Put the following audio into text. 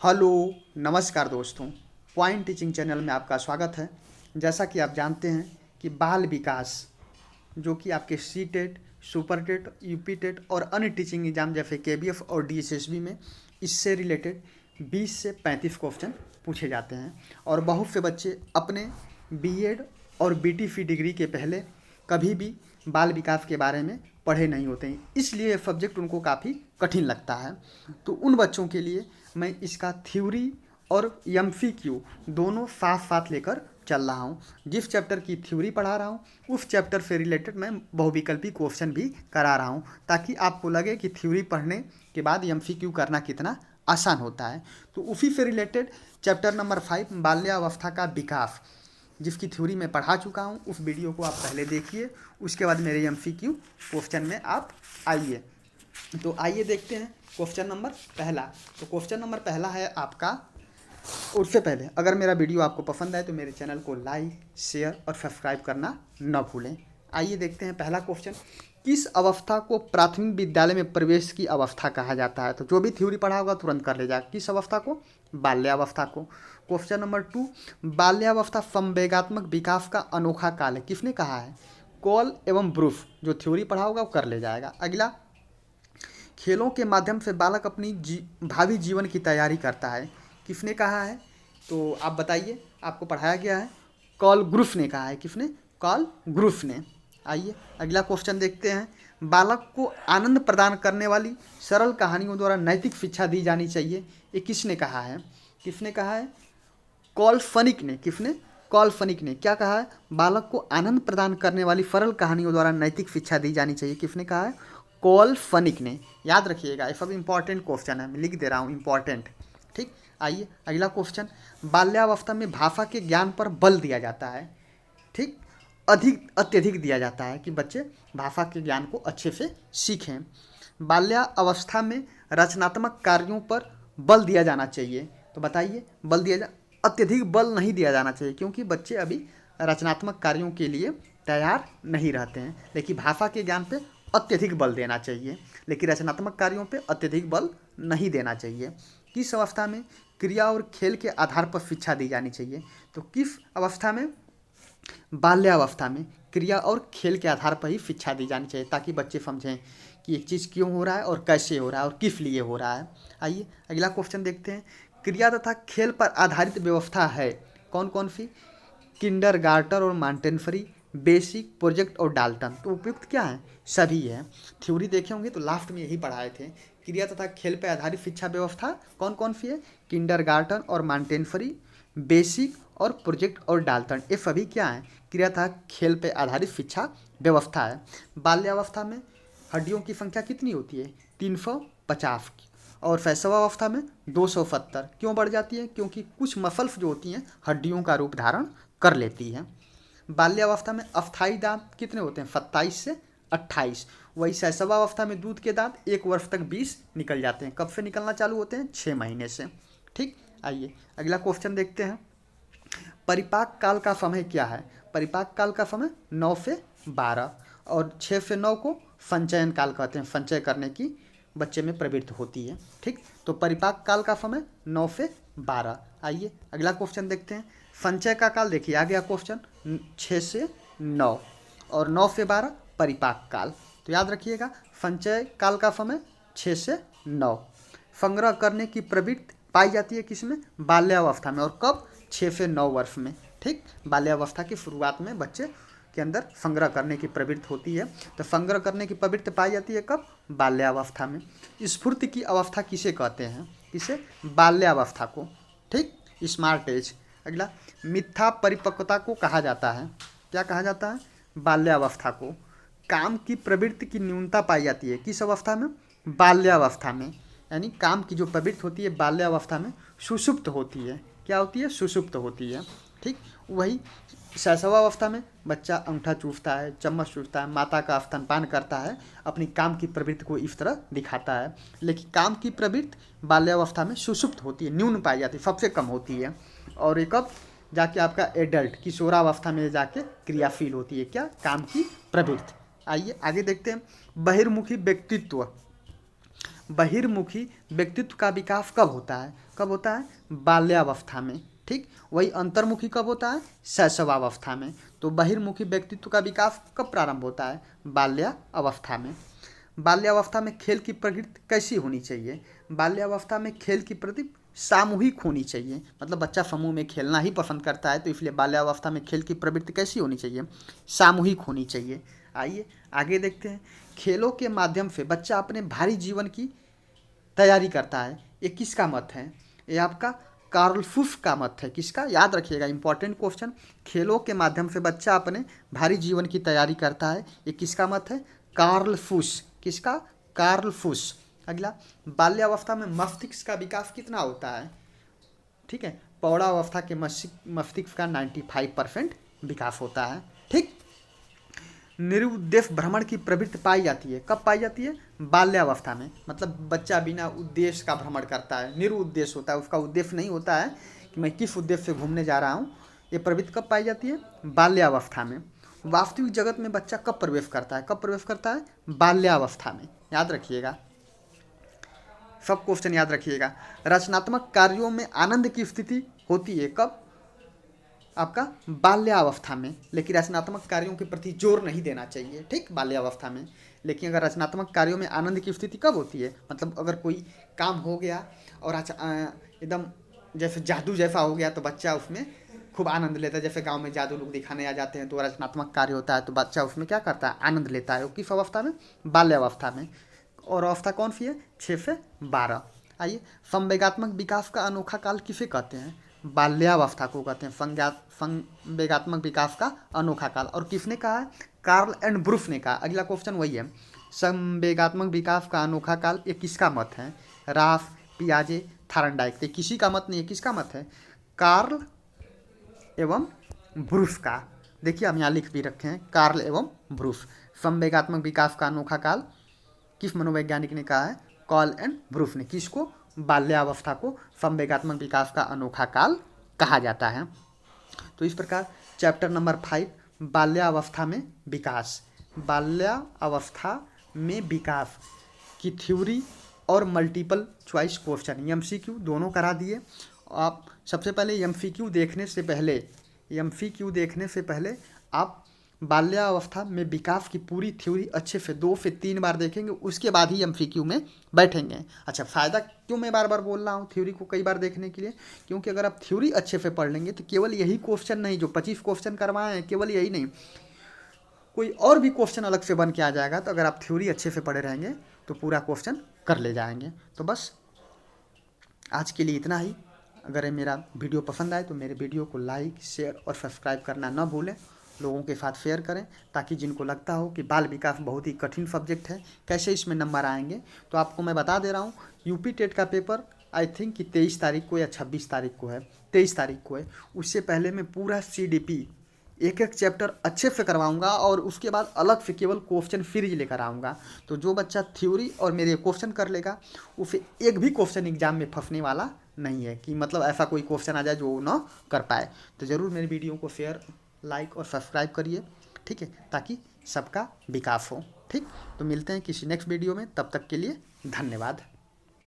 Hello, नमस्कार दोस्तों। Point teaching channel में आपका स्वागत है। जैसा कि आप जानते हैं कि बाल विकास जो कि आपके C TET, super TET, UP TET और अन्य टीचिंग एग्जाम जैसे केबीएफ और डीएसएसबी में इससे रिलेटेड 20 से 35 क्वेश्चन पूछे जाते हैं और बहुत से बच्चे अपने बीएड और बीटीसी डिग्री के पहले कभी भी बाल विकास के बारे में पढ़े नहीं होते हैं, इसलिए ये सब्जेक्ट उनको काफ़ी कठिन लगता है। तो उन बच्चों के लिए मैं इसका थ्योरी और एमसीक्यू दोनों साथ साथ लेकर चल रहा हूँ। जिस चैप्टर की थ्योरी पढ़ा रहा हूँ उस चैप्टर से रिलेटेड मैं बहुविकल्पी क्वेश्चन भी करा रहा हूँ, ताकि आपको लगे कि थ्योरी पढ़ने के बाद एमसीक्यू करना कितना आसान होता है। तो उसी से रिलेटेड चैप्टर नंबर 5 बाल्यावस्था का विकास, जिसकी थ्योरी मैं पढ़ा चुका हूँ, उस वीडियो को आप पहले देखिए, उसके बाद मेरे एमसीक्यू क्वेश्चन में आप आइए। तो आइए देखते हैं क्वेश्चन नंबर पहला। तो क्वेश्चन नंबर पहला है आपका। उससे पहले अगर मेरा वीडियो आपको पसंद आए तो मेरे चैनल को लाइक, शेयर और सब्सक्राइब करना न भूलें। आइए देखते हैं पहला क्वेश्चन। किस अवस्था को प्राथमिक विद्यालय में प्रवेश की अवस्था कहा जाता है? तो जो भी थ्योरी पढ़ा होगा तुरंत कर ले जाएगा। किस अवस्था को? बाल्यावस्था को। क्वेश्चन नंबर 2, बाल्यावस्था संवेगात्मक विकास का अनोखा काल है, किसने कहा है? कॉल एवं ब्रूफ। जो थ्योरी पढ़ा होगा वो कर ले जाएगा। अगला, खेलों के माध्यम से बालक अपनी भावी जीवन की तैयारी करता है, किसने कहा है? तो आप बताइए, आपको पढ़ाया गया है। कॉल ग्रुफ ने कहा है। किसने? कॉल ग्रुफ ने। आइए अगला क्वेश्चन देखते हैं। बालक को आनंद प्रदान करने वाली सरल कहानियों द्वारा नैतिक शिक्षा दी जानी चाहिए, ये किसने कहा है? किसने कहा है? कॉल्फनिक ने। किसने? कॉल्फनिक ने। क्या कहा है? बालक को आनंद प्रदान करने वाली सरल कहानियों द्वारा नैतिक शिक्षा दी जानी चाहिए, किसने कहा है? कॉल्फनिक ने। याद रखिएगा, ये सब इंपॉर्टेंट क्वेश्चन है, मैं लिख दे रहा हूँ इंपॉर्टेंट। ठीक, आइए अगला क्वेश्चन। बाल्यावस्था में भाषा के ज्ञान पर बल दिया जाता है, ठीक, अत्यधिक दिया जाता है कि बच्चे भाषा के ज्ञान को अच्छे से सीखें। बाल्यावस्था में रचनात्मक कार्यों पर बल दिया जाना चाहिए, तो बताइए। अत्यधिक बल नहीं दिया जाना चाहिए, क्योंकि बच्चे अभी रचनात्मक कार्यों के लिए तैयार नहीं रहते हैं। लेकिन भाषा के ज्ञान पे अत्यधिक बल देना चाहिए, लेकिन रचनात्मक कार्यों पे अत्यधिक बल नहीं देना चाहिए। किस अवस्था में क्रिया और खेल के आधार पर शिक्षा दी जानी चाहिए? तो किस अवस्था में? बाल्यावस्था में क्रिया और खेल के आधार पर ही शिक्षा दी जानी चाहिए, ताकि बच्चे समझें कि एक चीज़ क्यों हो रहा है और कैसे हो रहा है और किस लिए हो रहा है। आइए अगला क्वेश्चन देखते हैं। क्रिया तथा खेल पर आधारित व्यवस्था है, कौन कौन सी? किंडरगार्टन और मॉन्टेसरी, बेसिक, प्रोजेक्ट और डाल्टन। तो उपयुक्त क्या है? सभी है। थ्योरी देखे होंगे तो लास्ट में यही पढ़ाए थे। क्रिया तथा खेल पर आधारित शिक्षा व्यवस्था कौन कौन सी है? किंडरगार्टन और मॉन्टेसरी, बेसिक और प्रोजेक्ट और डाल्टन। ये सभी क्या है? क्रिया तथा खेल पर आधारित शिक्षा व्यवस्था है। बाल्यावस्था में हड्डियों की संख्या कितनी होती है? 350 की, और शैशवावस्था में 270। क्यों बढ़ जाती है? क्योंकि कुछ मसल्स जो होती हैं हड्डियों का रूप धारण कर लेती है। बाल्यावस्था में अस्थायी दांत कितने होते हैं? 27 से 28। वही शैशवावस्था में दूध के दांत 1 वर्ष तक 20 निकल जाते हैं। कब से निकलना चालू होते हैं? 6 महीने से। ठीक, आइए अगला क्वेश्चन देखते हैं। परिपाक काल का समय क्या है? परिपाक काल का समय 9 से 12 और 6 से 9 को संचयन काल कहते हैं। संचय करने की बच्चे में प्रवृत्ति होती है। ठीक, तो परिपाक काल का समय 9 से 12। आइए अगला क्वेश्चन देखते हैं। संचय का काल देखिए, आ गया क्वेश्चन, 6 से 9 और 9 से 12 परिपाक काल। तो याद रखिएगा, संचय काल का समय 6 से 9। संग्रह करने की प्रवृत्ति पाई जाती है किसमें? बाल्यावस्था में। और कब? 6 से 9 वर्ष में। ठीक, बाल्यावस्था की शुरुआत में बच्चे के अंदर संग्रह करने की प्रवृत्ति होती है। तो संग्रह करने की प्रवृत्ति पाई जाती है कब? बाल्यावस्था में। स्फूर्ति की अवस्था किसे कहते हैं? किसे? बाल्यावस्था को। ठीक, स्मार्ट एज। अगला, मिथ्या परिपक्वता को कहा जाता है, क्या कहा जाता है? बाल्यावस्था को। काम की प्रवृत्ति की न्यूनता पाई जाती है किस अवस्था में? बाल्यावस्था में। यानी काम की जो प्रवृत्ति होती है बाल्यावस्था में सुषुप्त होती है। क्या होती है? सुषुप्त होती है। ठीक, वही शैशवावस्था में बच्चा अंगूठा चूसता है, चम्मच चूसता है, माता का स्तनपान करता है, अपनी काम की प्रवृत्ति को इस तरह दिखाता है। लेकिन काम की प्रवृत्ति बाल्यावस्था में सुषुप्त होती है, न्यून पाई जाती है, सबसे कम होती है। और एक अब जाके आपका एडल्ट किशोरावस्था में जाके क्रियाशील होती है, क्या? काम की प्रवृत्ति। आइए आगे देखते हैं। बहिर्मुखी व्यक्तित्व। बहिर्मुखी व्यक्तित्व का विकास कब होता है? कब होता है? बाल्यावस्था में। ठीक, वही अंतर्मुखी कब होता है? शैशवावस्था में। तो बहिर्मुखी व्यक्तित्व का विकास कब प्रारंभ होता है? बाल्यावस्था में। बाल्यावस्था में खेल की प्रवृत्ति कैसी होनी चाहिए? बाल्यावस्था में खेल की प्रवृत्ति सामूहिक होनी चाहिए, मतलब बच्चा समूह में खेलना ही पसंद करता है, तो इसलिए बाल्यावस्था में खेल की प्रवृत्ति कैसी होनी चाहिए? सामूहिक होनी चाहिए। आइए आगे देखते हैं। खेलों के माध्यम से बच्चा अपने भारी जीवन की तैयारी करता है, ये किसका मत है? ये आपका कार्ल फूफ का मत है। किसका? याद रखिएगा, इंपॉर्टेंट क्वेश्चन। खेलों के माध्यम से बच्चा अपने भारी जीवन की तैयारी करता है, ये किसका मत है? कार्ल फूस। किसका? कार्ल फूस। अगला, बाल्यावस्था में मस्तिष्क का विकास कितना होता है? ठीक है, प्रौढ़ावस्था के मस्तिष्क का 95% विकास होता है। ठीक, निरुद्देश्य भ्रमण की प्रवृत्ति पाई जाती है, कब पाई जाती है? बाल्यावस्था में। मतलब बच्चा बिना उद्देश्य का भ्रमण करता है, निरुद्देश्य होता है, उसका उद्देश्य नहीं होता है कि मैं किस उद्देश्य से घूमने जा रहा हूँ। ये प्रवृत्ति कब पाई जाती है? बाल्यावस्था में। वास्तविक जगत में बच्चा कब प्रवेश करता है? कब प्रवेश करता है? बाल्यावस्था में। याद रखिएगा, सब क्वेश्चन याद रखिएगा। रचनात्मक कार्यों में आनंद की स्थिति होती है कब? आपका बाल्यावस्था में। लेकिन रचनात्मक कार्यों के प्रति जोर नहीं देना चाहिए, ठीक, बाल्यावस्था में। लेकिन अगर रचनात्मक कार्यों में आनंद की स्थिति कब होती है? मतलब अगर कोई काम हो गया और एकदम जैसे जादू जैसा हो गया तो बच्चा उसमें खूब आनंद लेता है। जैसे गांव में जादू लोग दिखाने आ जाते हैं तो रचनात्मक कार्य होता है, तो बच्चा उसमें क्या करता है? आनंद लेता है। वो किस अवस्था में? बाल्यावस्था में। और अवस्था कौन सी है? 6 से 12। आइए, संवेगात्मक विकास का अनोखा काल किसे कहते हैं? बाल्यावस्था को कहते हैं संवेगात्मक विकास का अनोखा काल। और किसने कहा है? कार्ल एंड ब्रूफ ने कहा। अगला क्वेश्चन वही है, संवेगात्मक विकास का अनोखा काल, ये किसका मत है? राफ, पियाजे, थार्नडाइक। तो किसी का मत नहीं है, किसका मत है? कार्ल एवं ब्रूफ का। देखिए हम यहाँ लिख भी रखे हैं, कार्ल एवं ब्रूफ। संवेगात्मक विकास का अनोखा काल किस मनोवैज्ञानिक ने कहा है? कार्ल एंड ब्रूफ ने। किसको? बाल्यावस्था को संवेगात्मक विकास का अनोखा काल कहा जाता है। तो इस प्रकार चैप्टर नंबर 5 बाल्यावस्था में विकास, बाल्यावस्था में विकास की थ्योरी और मल्टीपल चॉइस क्वेश्चन एमसीक्यू दोनों करा दिए। आप सबसे पहले एमसीक्यू देखने से पहले आप बाल्यावस्था में विकास की पूरी थ्योरी अच्छे से 2 से 3 बार देखेंगे, उसके बाद ही एमसीक्यू में बैठेंगे। अच्छा, फ़ायदा क्यों मैं बार बार बोल रहा हूँ थ्योरी को कई बार देखने के लिए? क्योंकि अगर आप थ्योरी अच्छे से पढ़ लेंगे तो केवल यही क्वेश्चन नहीं, जो 25 क्वेश्चन करवाए हैं, केवल यही नहीं, कोई और भी क्वेश्चन अलग से बन के आ जाएगा। तो अगर आप थ्योरी अच्छे से पढ़े रहेंगे तो पूरा क्वेश्चन कर ले जाएंगे। तो बस आज के लिए इतना ही। अगर मेरा वीडियो पसंद आए तो मेरे वीडियो को लाइक, शेयर और सब्सक्राइब करना न भूलें। लोगों के साथ शेयर करें ताकि जिनको लगता हो कि बाल विकास बहुत ही कठिन सब्जेक्ट है, कैसे इसमें नंबर आएंगे, तो आपको मैं बता दे रहा हूँ। यूपी टेट का पेपर आई थिंक कि 23 तारीख को या 26 तारीख को है, 23 तारीख को है। उससे पहले मैं पूरा सीडीपी एक एक चैप्टर अच्छे से करवाऊंगा और उसके बाद अलग से केवल क्वेश्चन सीरीज लेकर आऊँगा। तो जो बच्चा थ्योरी और मेरे क्वेश्चन कर लेगा उसे एक भी क्वेश्चन एग्जाम में फंसने वाला नहीं है, कि मतलब ऐसा कोई क्वेश्चन आ जाए जो ना कर पाए। तो ज़रूर मेरी वीडियो को शेयर, लाइक और सब्सक्राइब करिए, ठीक है, ताकि सबका विकास हो। ठीक, तो मिलते हैं किसी नेक्स्ट वीडियो में, तब तक के लिए धन्यवाद।